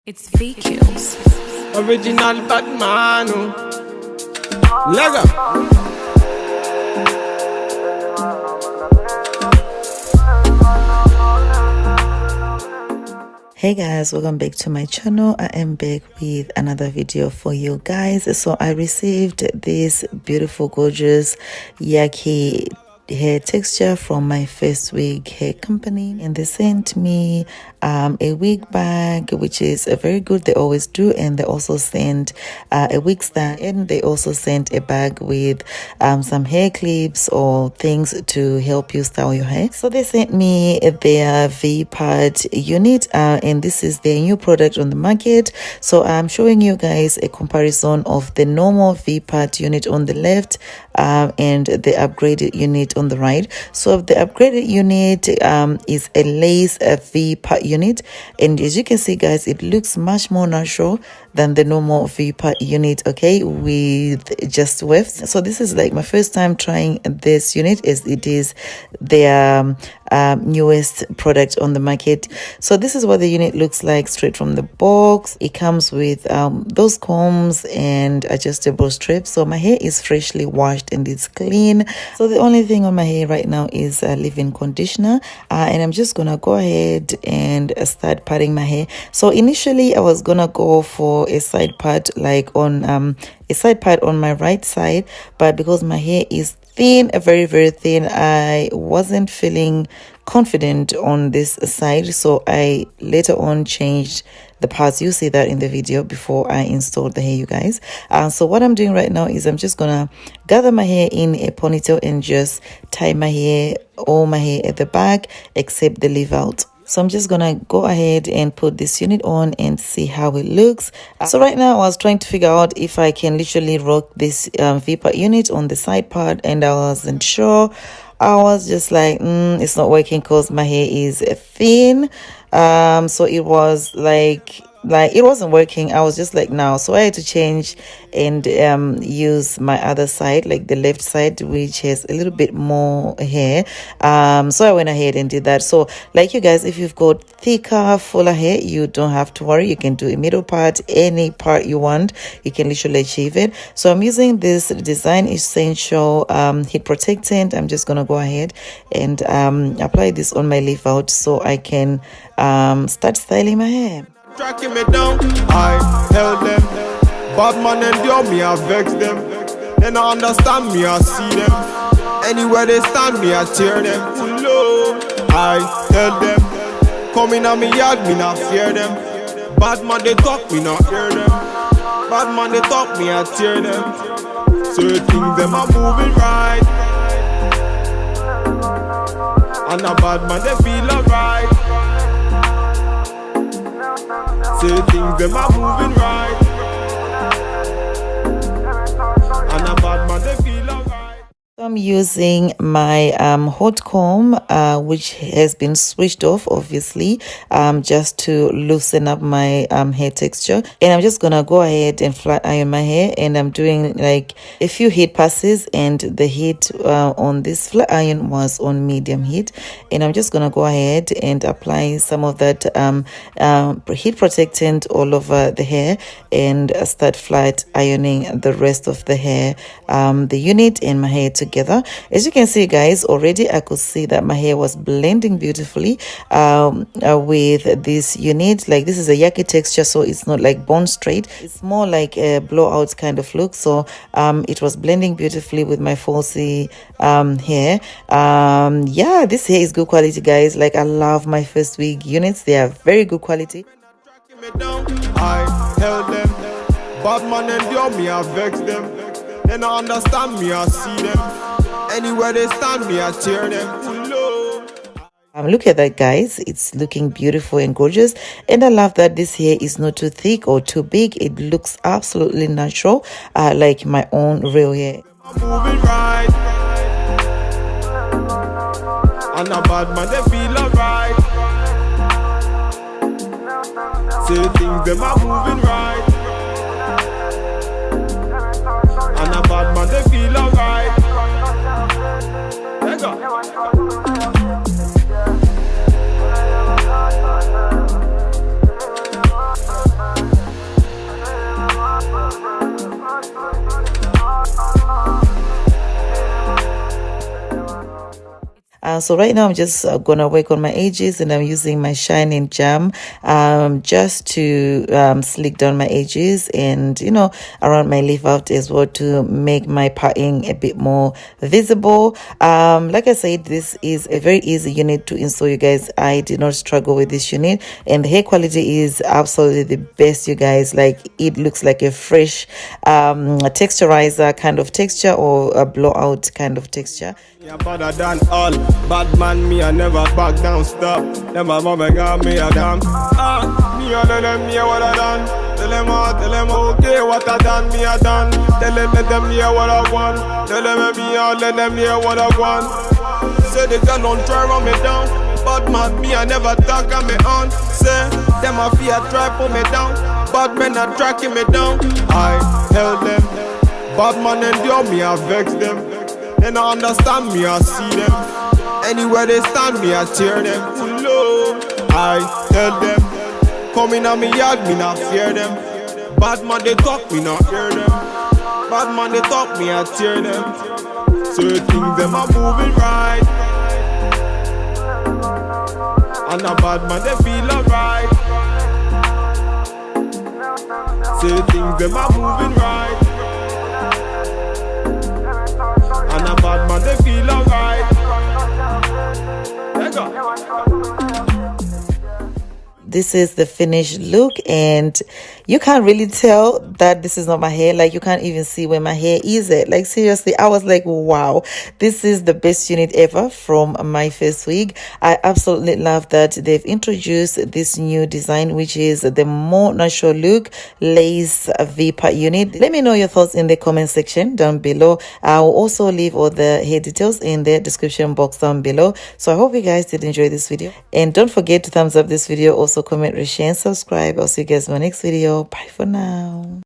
It's VQs. Original Batman. Lego. Hey guys, welcome back to my channel. I am back with another video for you guys. So I received this beautiful, gorgeous Yaki hair texture from MyFirstWig hair company, and they sent me a wig bag, which is very good. They always do. And they also sent a wig stand, and they also sent a bag with some hair clips or things to help you style your hair. So they sent me their V-part unit, and this is their new product on the market. So I'm showing you guys a comparison of the normal V-part unit on the left and the upgraded unit on the right. So the upgraded unit is a lace V-part unit, and as you can see guys, it looks much more natural than the normal V-part unit, okay, with just wefts. So this is like my first time trying this unit, as it is their newest product on the market. So this is what the unit looks like straight from the box. It comes with those combs and adjustable strips. So my hair is freshly washed and it's clean. So the only thing on my hair right now is leave-in conditioner, and I'm just gonna go ahead and start parting my hair. So initially I was gonna go for a side part, like on a side part on my right side, but because my hair is thin, very thin, I wasn't feeling confident on this side, so I later on changed the parts. You see that in the video before I installed the hair, you guys. So what I'm doing right now is I'm just gonna gather my hair in a ponytail and just tie my hair, all my hair at the back except the leave out. So I'm just gonna go ahead and put this unit on and see how it looks. So right now I was trying to figure out if I can literally rock this V-part unit on the side part, and I wasn't sure. I was just like, it's not working because my hair is thin. So it was like it wasn't working. I was just like, no. So I had to change and use my other side, like the left side, which has a little bit more hair. So I went ahead and did that. So like you guys, if you've got thicker, fuller hair, you don't have to worry. You can do a middle part, any part you want. You can literally achieve it. So I'm using this Design Essential heat protectant. I'm just gonna go ahead and apply this on my leave out so I can start styling my hair. Tracking me down, I held them. Bad man endure me, I vex them. They not understand me, I see them. Anywhere they stand me, I tear them. Low, I tell them. Coming on me yard, me not fear them. Bad man they talk, me not hear them. Bad man they talk, me I tear them. Certain them are moving right, and a bad man they feel alright. Say things them are moving right, and a bad man they feel alright. I'm using my hot comb, which has been switched off, obviously, just to loosen up my hair texture. And I'm just gonna go ahead and flat iron my hair, and I'm doing like a few heat passes, and the heat on this flat iron was on medium heat. And I'm just gonna go ahead and apply some of that heat protectant all over the hair and start flat ironing the rest of the hair, the unit and my hair together. As you can see guys, already I could see that my hair was blending beautifully with this unit. Like, this is a Yaki texture, so it's not like bone straight, it's more like a blowout kind of look. So it was blending beautifully with my falsy hair. Yeah, this hair is good quality guys. Like, I love my MyFirstWig units, they are very good quality. I held them. Bad man endure me, I vex them. They not understand me, I see them. Anywhere they stand me, I tear them. Look at that guys, it's looking beautiful and gorgeous, and I love that this hair is not too thick or too big. It looks absolutely natural, like my own real hair. Moving right, and a bad man they feel alright. Say things them are moving right, and a bad man they feel alright. Let go. So right now I'm just gonna work on my edges, and I'm using my shining jam just to slick down my edges, and you know, around my leaf out as well, to make my parting a bit more visible. Like I said, this is a very easy unit to install, you guys. I did not struggle with this unit, and the hair quality is absolutely the best, you guys. Like, it looks like a fresh texturizer kind of texture, or a blowout kind of texture. Yeah, better than all. Bad man, me, I never back down, stop. Them a mama got me a damn. Me a them, me a what I done. Tell them, okay, what I done, me a done. Tell them, let them hear what I want. Tell them, let them hear what I want. Say the girl don't try run me down. Bad man, me, I never talk on me on. Say, them a fear try put me down. Bad men are tracking me down. I tell them, bad man endure me, I vex them. They not understand me, I see them. Anywhere they stand me, I tear them. Low, I tell them, come in on me yard, me not fear them. Bad man they talk, me not hear them. Bad man they talk, me I tear them. Certain things them are moving right, and a bad man they feel alright. Certain things them are moving right, and a bad man they feel alright. There you go. This is the finished look, and you can't really tell that this is not my hair. Like, you can't even see where my hair is at. Like, seriously, I was like, wow, this is the best unit ever from MyFirstWig. I absolutely love that they've introduced this new design, which is the more natural look lace V-part unit. Let me know your thoughts in the comment section down below. I will also leave all the hair details in the description box down below. So I hope you guys did enjoy this video, and don't forget to thumbs up this video. Also comment, rate, share, and subscribe. I'll see you guys in my next video. Bye for now.